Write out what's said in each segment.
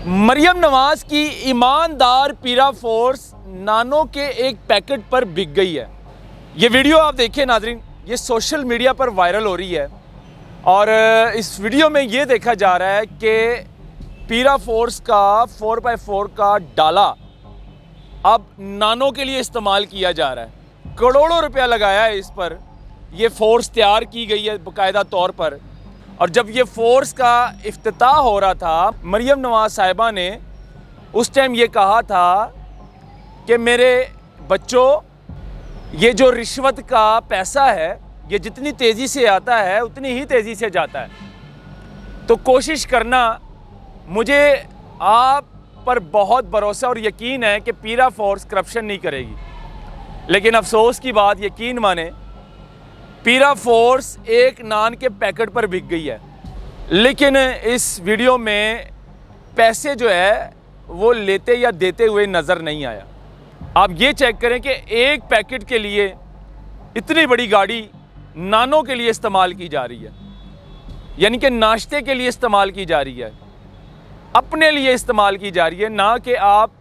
मरियम नवाज की ईमानदार पीरा फोर्स नानों के एक पैकेट पर बिक गई है। ये वीडियो आप देखिए नाजरीन, ये सोशल मीडिया पर वायरल हो रही है और इस वीडियो में ये देखा जा रहा है कि पीरा फोर्स का 4x4 का डाला अब नानों के लिए इस्तेमाल किया जा रहा है। करोड़ों रुपया लगाया है इस पर, यह फोर्स तैयार की गई है बाकायदा तौर पर। और जब ये फोर्स का इफ्तिताह हो रहा था, मरियम नवाज साहिबा ने उस टाइम ये कहा था कि मेरे बच्चों, ये जो रिश्वत का पैसा है ये जितनी तेज़ी से आता है उतनी ही तेज़ी से जाता है, तो कोशिश करना। मुझे आप पर बहुत भरोसा और यकीन है कि पीरा फोर्स करप्शन नहीं करेगी, लेकिन अफसोस की बात, यकीन माने, पीरा फोर्स एक नान के पैकेट पर बिक गई है। लेकिन इस वीडियो में पैसे जो है वो लेते या देते हुए नज़र नहीं आया। आप ये चेक करें कि एक पैकेट के लिए इतनी बड़ी गाड़ी नानों के लिए इस्तेमाल की जा रही है, यानी कि नाश्ते के लिए इस्तेमाल की जा रही है, अपने लिए इस्तेमाल की जा रही है। ना कि आप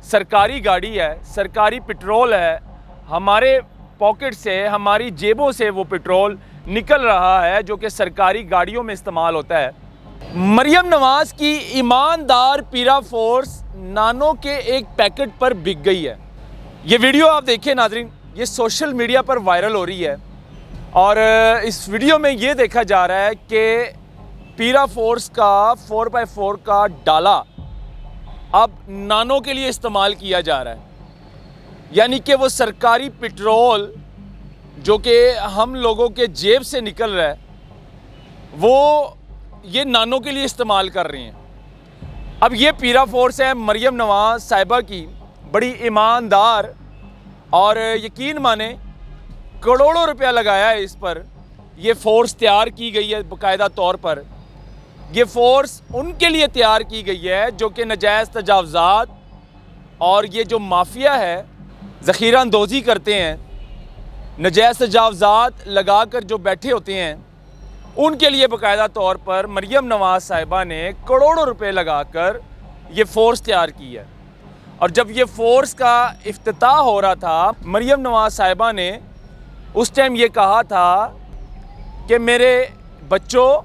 सरकारी गाड़ी है, सरकारी पेट्रोल है, हमारे पॉकेट से, हमारी जेबों से वो पेट्रोल निकल रहा है जो कि सरकारी गाड़ियों में इस्तेमाल होता है। मरियम नवाज की ईमानदार पीरा फोर्स नानों के एक पैकेट पर बिक गई है। ये वीडियो आप देखिए नाजरीन, ये सोशल मीडिया पर वायरल हो रही है और इस वीडियो में ये देखा जा रहा है कि पीरा फोर्स का 4x4 का डाला अब नानों के लिए इस्तेमाल किया जा रहा है, यानी कि वो सरकारी पेट्रोल जो कि हम लोगों के जेब से निकल रहा है वो ये नानों के लिए इस्तेमाल कर रही हैं। अब ये पीरा फोर्स है मरियम नवाज साहिबा की, बड़ी ईमानदार, और यकीन माने करोड़ों रुपया लगाया है इस पर। यह फोर्स तैयार की गई है बाकायदा तौर पर। यह फोर्स उनके लिए तैयार की गई है जो कि नजायज़ तजावज़ात और ये जो माफिया है ज़ख़ीरा अंदोज़ी करते हैं, नजायज़ तजावज़ात लगा कर जो बैठे होते हैं, उनके लिए बाकायदा तौर पर मरियम नवाज साहिबा ने करोड़ों रुपए लगाकर ये फ़ोर्स तैयार की है। और जब ये फ़ोर्स का इफ्तिताह हो रहा था, मरियम नवाज साहिबा ने उस टाइम ये कहा था कि मेरे बच्चों,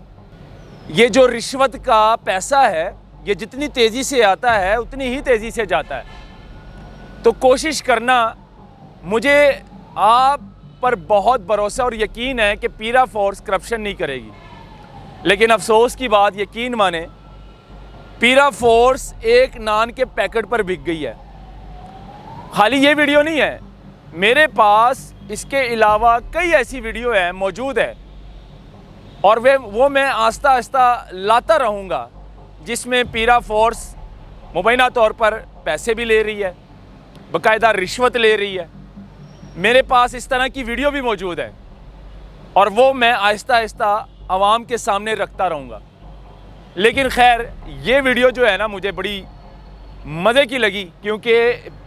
ये जो रिश्वत का पैसा है ये जितनी तेज़ी से आता है उतनी ही तेज़ी से जाता है, तो कोशिश करना। मुझे आप पर बहुत भरोसा और यकीन है कि पीरा फोर्स करप्शन नहीं करेगी, लेकिन अफसोस की बात, यकीन माने, पीरा फोर्स एक नान के पैकेट पर बिक गई है। खाली ये वीडियो नहीं है, मेरे पास इसके अलावा कई ऐसी वीडियो है मौजूद है और वो मैं आस्ता आस्ता लाता रहूँगा जिसमें पीरा फोर्स मुबैना तौर पर पैसे भी ले रही है, बाकायदा रिश्वत ले रही है। मेरे पास इस तरह की वीडियो भी मौजूद है और वो मैं आहिस्ता आहिस्ता आवाम के सामने रखता रहूँगा। लेकिन खैर, ये वीडियो जो है ना, मुझे बड़ी मज़े की लगी क्योंकि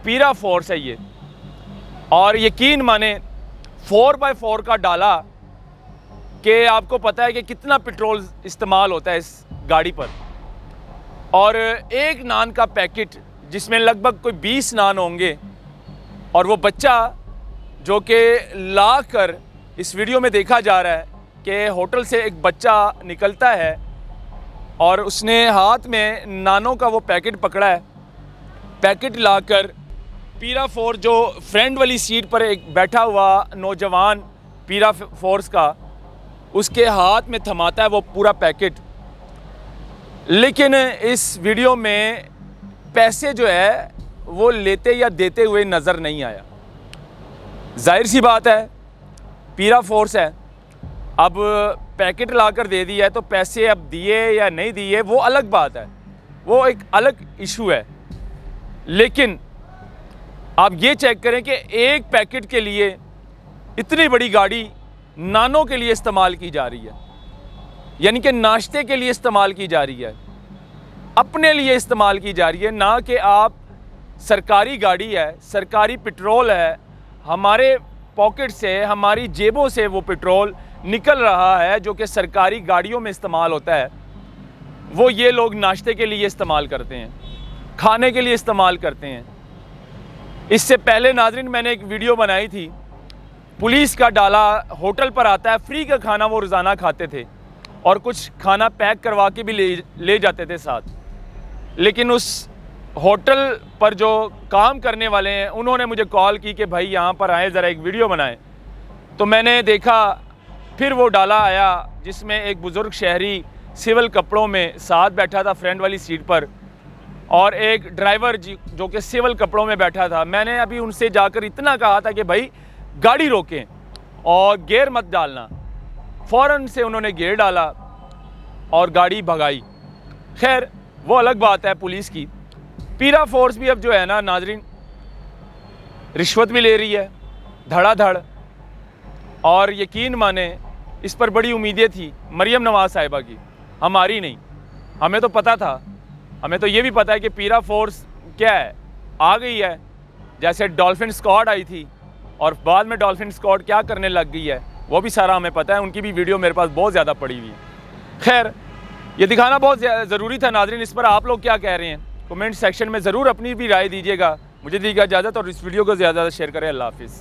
पीरा फोर्स है ये, और यकीन माने 4x4 का डाला कि आपको पता है कि कितना पेट्रोल इस्तेमाल होता है इस गाड़ी पर, और एक नान का पैकेट जिसमें लगभग कोई 20 नान होंगे, और वो बच्चा जो कि ला कर, इस वीडियो में देखा जा रहा है कि होटल से एक बच्चा निकलता है और उसने हाथ में नानों का वो पैकेट पकड़ा है। पैकेट लाकर पीरा फोर्स, जो फ्रेंड वाली सीट पर एक बैठा हुआ नौजवान पीरा फोर्स का, उसके हाथ में थमाता है वो पूरा पैकेट। लेकिन इस वीडियो में पैसे जो है वो लेते या देते हुए नज़र नहीं आया। जाहिर सी बात है, पीरा फोर्स है, अब पैकेट लाकर दे दिया है तो पैसे अब दिए या नहीं दिए वो अलग बात है, वो एक अलग इशू है। लेकिन आप ये चेक करें कि एक पैकेट के लिए इतनी बड़ी गाड़ी नानों के लिए इस्तेमाल की जा रही है, यानी कि नाश्ते के लिए इस्तेमाल की जा रही है, अपने लिए इस्तेमाल की जा रही है। ना कि आप सरकारी गाड़ी है, सरकारी पेट्रोल है, हमारे पॉकेट से, हमारी जेबों से वो पेट्रोल निकल रहा है जो कि सरकारी गाड़ियों में इस्तेमाल होता है, वो ये लोग नाश्ते के लिए इस्तेमाल करते हैं, खाने के लिए इस्तेमाल करते हैं। इससे पहले नाज़रीन मैंने एक वीडियो बनाई थी, पुलिस का डाला होटल पर आता है, फ्री का खाना वो रोज़ाना खाते थे और कुछ खाना पैक करवा के भी ले जाते थे साथ। लेकिन उस होटल पर जो काम करने वाले हैं उन्होंने मुझे कॉल की कि भाई यहाँ पर आए, ज़रा एक वीडियो बनाएं। तो मैंने देखा, फिर वो डाला आया जिसमें एक बुज़ुर्ग शहरी सिविल कपड़ों में साथ बैठा था फ्रंट वाली सीट पर, और एक ड्राइवर जो कि सिविल कपड़ों में बैठा था। मैंने अभी उनसे जाकर इतना कहा था कि भाई गाड़ी रोकें और गियर मत डालना। फ़ौरन से उन्होंने गियर डाला और गाड़ी भगाई। खैर वो अलग बात है पुलिस की। पीरा फोर्स भी अब जो है ना नाजरीन, रिश्वत भी ले रही है धड़ाधड़। और यकीन माने इस पर बड़ी उम्मीदें थी मरियम नवाज़ साहिबा की, हमारी नहीं। हमें तो पता था, हमें तो ये भी पता है कि पीरा फोर्स क्या है, आ गई है। जैसे डॉल्फिन स्क्वाड आई थी और बाद में डॉल्फिन स्क्वाड क्या करने लग गई है वो भी सारा हमें पता है। उनकी भी वीडियो मेरे पास बहुत ज़्यादा पड़ी हुई है। खैर ये दिखाना बहुत ज़रूरी था नाज़रीन। इस पर आप लोग क्या कह रहे हैं कमेंट सेक्शन में ज़रूर अपनी भी राय दीजिएगा। मुझे दीजिएगा इजाज़त और इस वीडियो को ज़्यादा शेयर करें। अल्लाह हाफिज़।